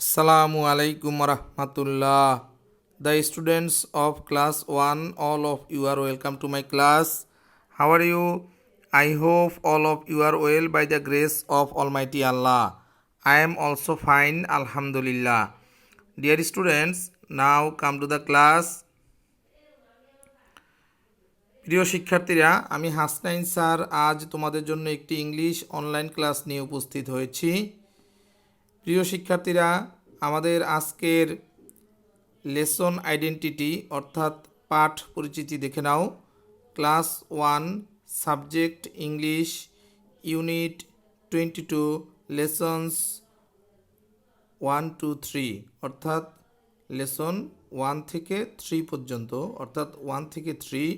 Assalamu alaikum warahmatullah. The students of class 1, all of you are welcome to my class. How are you? I hope all of you are well by the grace of Almighty Allah. I am also fine, Alhamdulillah. Dear students, now come to the class. প্রিয় শিক্ষার্থীরা, আমি Hasnain sir আজ তোমাদের জন্য একটি English online class নিয়ে উপস্থিত হয়েছি। প্রিয় শিক্ষার্থীরা, আমাদের আজকের লেসন আইডেন্টিটি অর্থাৎ পাঠ পরিচিতি দেখে নাও। Class 1 subject English unit 22 lessons 1 to 3 অর্থাৎ লেসন 1 থেকে 3 পর্যন্ত অর্থাৎ 1 থেকে 3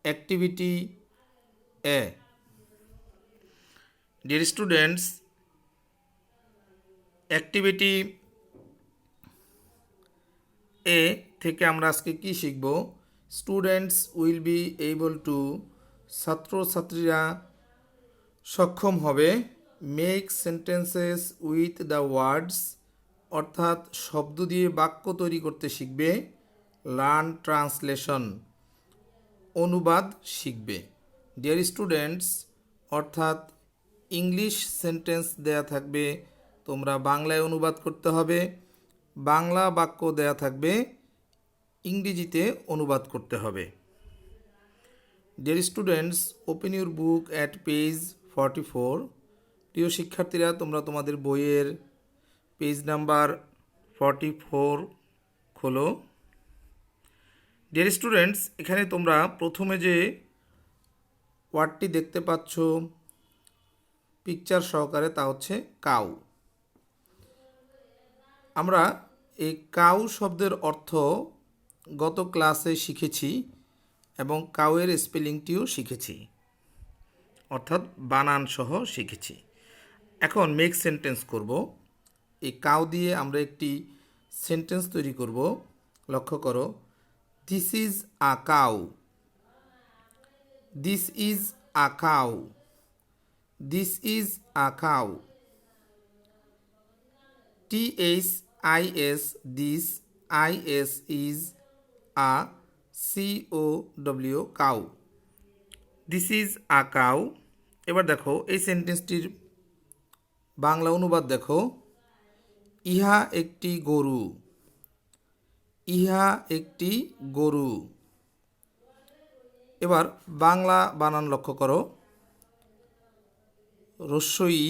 activity A. Dear students, activity A থেকে আমরা আজকে কি শিখব? Students will be able to, ছাত্রছাত্রীরা সক্ষম হবে মেক সেন্টেন্সেস উইথ দ্য ওয়ার্ডস অর্থাৎ শব্দ দিয়ে বাক্য তৈরি করতে শিখবে। লার্ন ট্রান্সলেশন অনুবাদ শিখবে। ডিয়ার স্টুডেন্টস, অর্থাৎ ইংলিশ সেন্টেন্স দেয়া থাকবে, তোমরা বাংলায় অনুবাদ করতে হবে। বাংলা বাক্য দেয়া থাকবে, ইংরেজিতে অনুবাদ করতে হবে। Dear students, open your book at page 44। প্রিয় শিক্ষার্থীরা, তোমরা তোমাদের বইয়ের পেজ নাম্বার 44 খোলো। ডিয়ার স্টুডেন্টস, এখানে তোমরা প্রথমে যে ওয়ার্ডটি দেখতে পাচ্ছ পিকচার সহকারে, তা হচ্ছে কাউ। আমরা এই কাউ শব্দের অর্থ গত ক্লাসে শিখেছি এবং কাউয়ের স্পেলিংটিও শিখেছি, অর্থাৎ বানান সহ শিখেছি। এখন মেক সেন্টেন্স করব। এই কাউ দিয়ে আমরা একটি সেন্টেন্স তৈরি করব। লক্ষ্য করো, this is a cow, this is a cow, this is a cow. THIS, this, IS is a COW, cow. This is a cow. এবার দেখো এই সেন্টেন্সটির বাংলা অনুবাদ দেখো। ইহা একটি গরু, ইহা একটি গরু। এবার বাংলা বানান লক্ষ্য করো। রস্বই,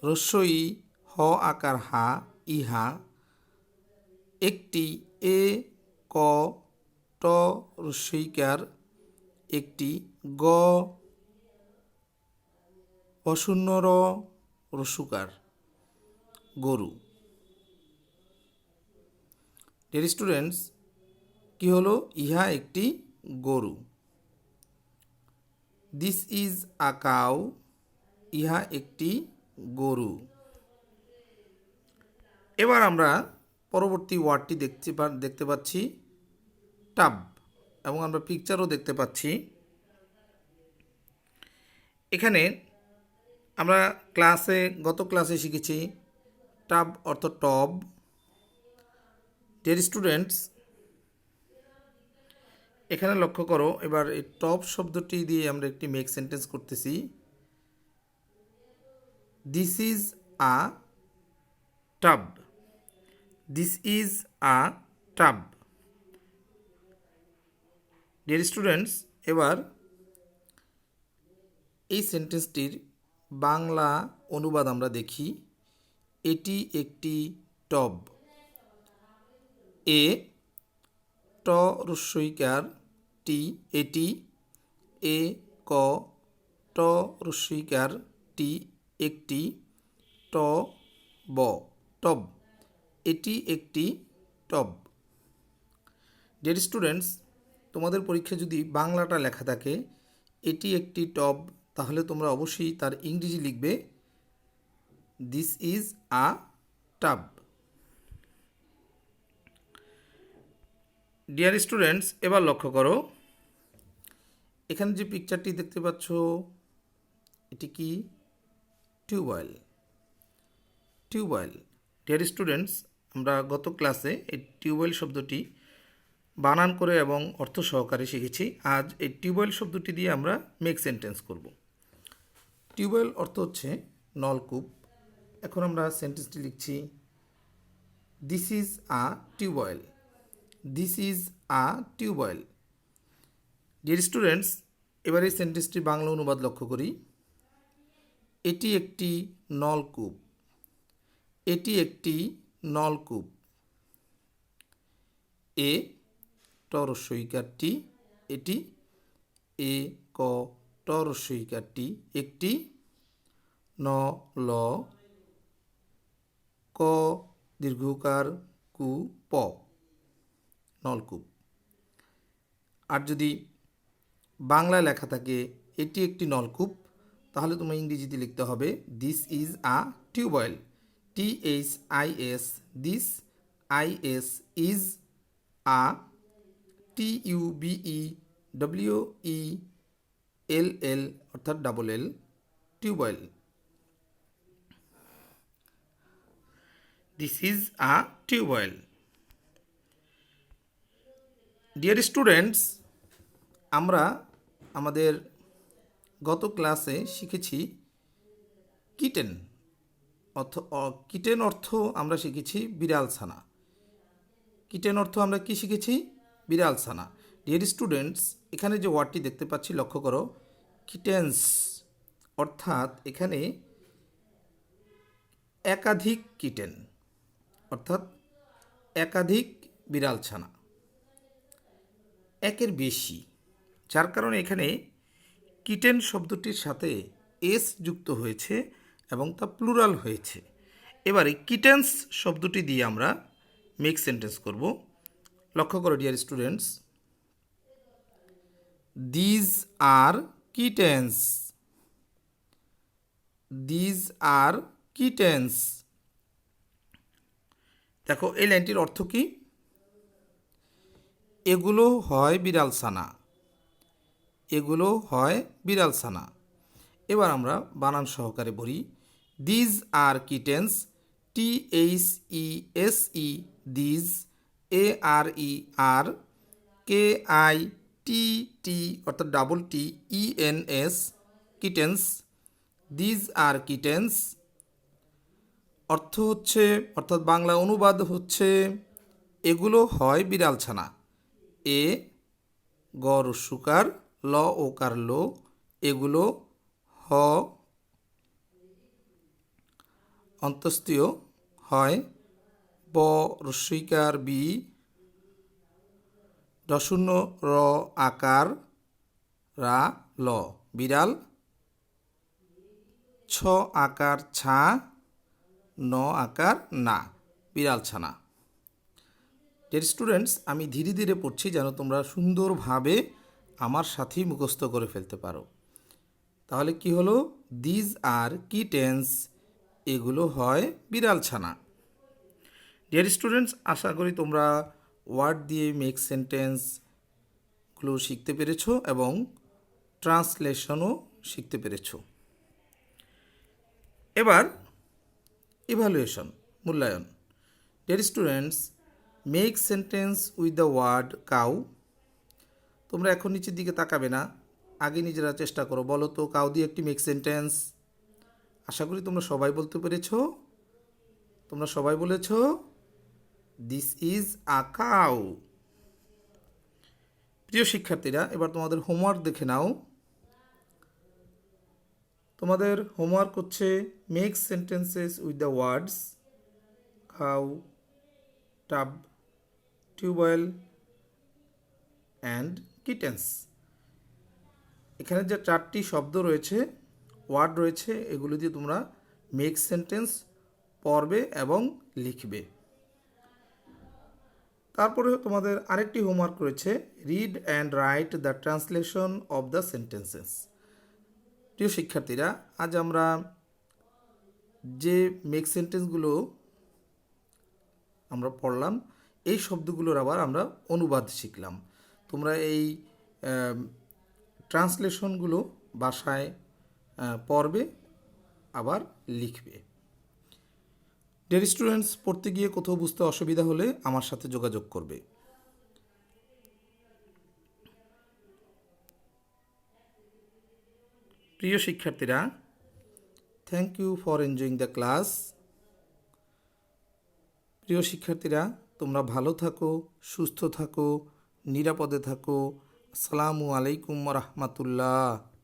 রস্বই হ আকার হা, ইহা একটি, এ ক ট রস্বইকার একটি, গ অশূন্য র রস্যুকার গরু। ডিয়ার স্টুডেন্টস, কি হলো? ইহা একটি গরু। দিস ইজ আ কাউ, ইহা একটি গরু। এবার আমরা পরবর্তী ওয়ার্ডটি দেখতে পাচ্ছি টাব, এবং আমরা পিকচারও দেখতে পাচ্ছি। এখানে আমরা গত ক্লাসে শিখেছি টাব অর্থ টব। ডিয়ার স্টুডেন্টস, এখানে লক্ষ্য করো, এবার এই টব শব্দটি দিয়ে আমরা একটি মেক সেন্টেন্স করতেছি। This is a tub, this is a tub. Deer students, এবার এই সেন্টেন্সটির বাংলা অনুবাদ আমরা দেখি। এটি একটি টব, এ ট রস্বইকার টি, এটি, এ ক ট রস্বইকার টি একটি, ট ব টব, এটি একটি টব। ডিয়ার স্টুডেন্টস, তোমাদের পরীক্ষায় যদি বাংলাটা লেখা থাকে এটি একটি টব, তাহলে তোমরা অবশ্যই তার ইংরেজি লিখবে this is a tub. Deer students, এবার লক্ষ্য করো, এখানে যে পিকচারটি দেখতে পাচ্ছ এটি কি? টিউবওয়েল। টিউবওয়েল। ডিয়ার স্টুডেন্টস, আমরা গত ক্লাসে এই টিউবওয়েল শব্দটি বানান করে এবং অর্থ সহকারে শিখেছি। আজ এই টিউবওয়েল শব্দটি দিয়ে আমরা মেক সেন্টেন্স করব। টিউবওয়েল অর্থ হচ্ছে নলকূপ। এখন আমরা সেন্টেন্সটি লিখছি, this is a tubewell. This is a tubewell. Dear students, এবার এই সেন্টেন্সটির বাংলা অনুবাদ লক্ষ্য করি। এটি একটি নলকূপ। এটি একটি নলকূপ। এ টরস্বইকারটি, এটি। এ ক টরস্বইকারটি, একটি। ন ল ক দীর্ঘকার কু প, নলকূপ। আর যদি বাংলায় লেখা থাকে এটি একটি নলকূপ, তাহলে তোমার ইংরেজিতে লিখতে হবে this is a tubewell. THIS, this, IS, is, a, TUBEWELL অর্থাৎ double L, tubewell. This is a tubewell. Dear students, আমরা আমাদের গত ক্লাসে শিখেছি কিটেন কিটেন অর্থ আমরা শিখেছি বিড়াল ছানা। কিটেন অর্থ আমরা কি শিখেছি? বিড়াল ছানা। ডিয়ার স্টুডেন্টস, এখানে যে ওয়ার্ডটি দেখতে পাচ্ছি লক্ষ্য করো, কিটেন্স, অর্থাৎ এখানে একাধিক কিটেন, অর্থাৎ একাধিক বিড়াল ছানা, একের বেশি, যার কারণে এখানে কিটেন শব্দটির সাথে এস যুক্ত হয়েছে এবং তা প্লুরাল হয়েছে। এবারে কিটেন্স শব্দটি দিয়ে আমরা মেক সেন্টেন্স করব। লক্ষ্য করো dear students, these are kittens. These are kittens. দেখো এই লাইনটির অর্থ কি? এগুলো হয় বিড়াল ছানা। এগুলো হয় বিড়াল ছানা। এবার আমরা বানান সহকারে বলি, these are kittens, THESE, these, ARER, KITT অর্থাৎ double T, ENS, kittens. These are kittens অর্থ হচ্ছে, অর্থাৎ বাংলা অনুবাদ হচ্ছে, এগুলো হয় বিড়াল ছানা। এ গ রস্যুকার, ল ওকার লো, এগুলো, হ অন্তস্তীয় হয়, ব রস্যইকার বি, ডশূন্য র আকার রা ল, বিড়াল, ছ আকার ছা, ন আকার না, বিড়াল ছানা। ডিয়ার স্টুডেন্টস, আমি ধীরে ধীরে পড়ছি যেন তোমরা সুন্দরভাবে আমার সাথেই মুখস্থ করে ফেলতে পারো। তাহলে কি হলো? দিজ আর কিটেন্স, এগুলো হয় বিড়াল ছানা। ডিয়ার স্টুডেন্টস, আশা করি তোমরা ওয়ার্ড দিয়ে মেক সেন্টেন্সগুলো শিখতে পেরেছো এবং ট্রান্সলেশনও শিখতে পেরেছো। এবার ইভ্যালুয়েশন, মূল্যায়ন। Dear students, make sentence with the word cow. তোমরা এখন নিচের দিকে তাকাবে না, আগে নিজেরা চেষ্টা করো। বলো তো কাউ দিয়ে একটি মেক সেন্টেন্স। আশা করি তোমরা সবাই বলতে পেরেছো। তোমরা সবাই বলেছ দিস ইজ আ কাউ। প্রিয় শিক্ষার্থীরা, এবার তোমাদের হোমওয়ার্ক দেখে নাও। তোমাদের হোমওয়ার্ক হচ্ছে make sentences with the words cow, tub, tubewell and kittens. এখানে যে চারটি শব্দ রয়েছে, ওয়ার্ড রয়েছে, এগুলো দিয়ে তোমরা মেক সেন্টেন্স পড়বে এবং লিখবে। তারপরে তোমাদের আরেকটি হোমওয়ার্ক রয়েছে, read and write the translation of the sentences. প্রিয় শিক্ষার্থীরা, আজ আমরা যে মেক সেন্টেন্সগুলো আমরা পড়লাম, এই শব্দগুলোর আবার আমরা অনুবাদ শিখলাম। তোমরা এই ট্রান্সলেশনগুলো বাসায় পড়বে, আবার লিখবে। ডিয়ার স্টুডেন্টস, পড়তে গিয়ে কোথাও বুঝতে অসুবিধা হলে আমার সাথে যোগাযোগ করবে। প্রিয় শিক্ষার্থীরা, thank you for enjoying the class. প্রিয় শিক্ষার্থীরা, তোমরা ভালো থাকো, সুস্থ থাকো, নিরাপদে থাকো। আসসালামু আলাইকুম রহমতুল্লাহ।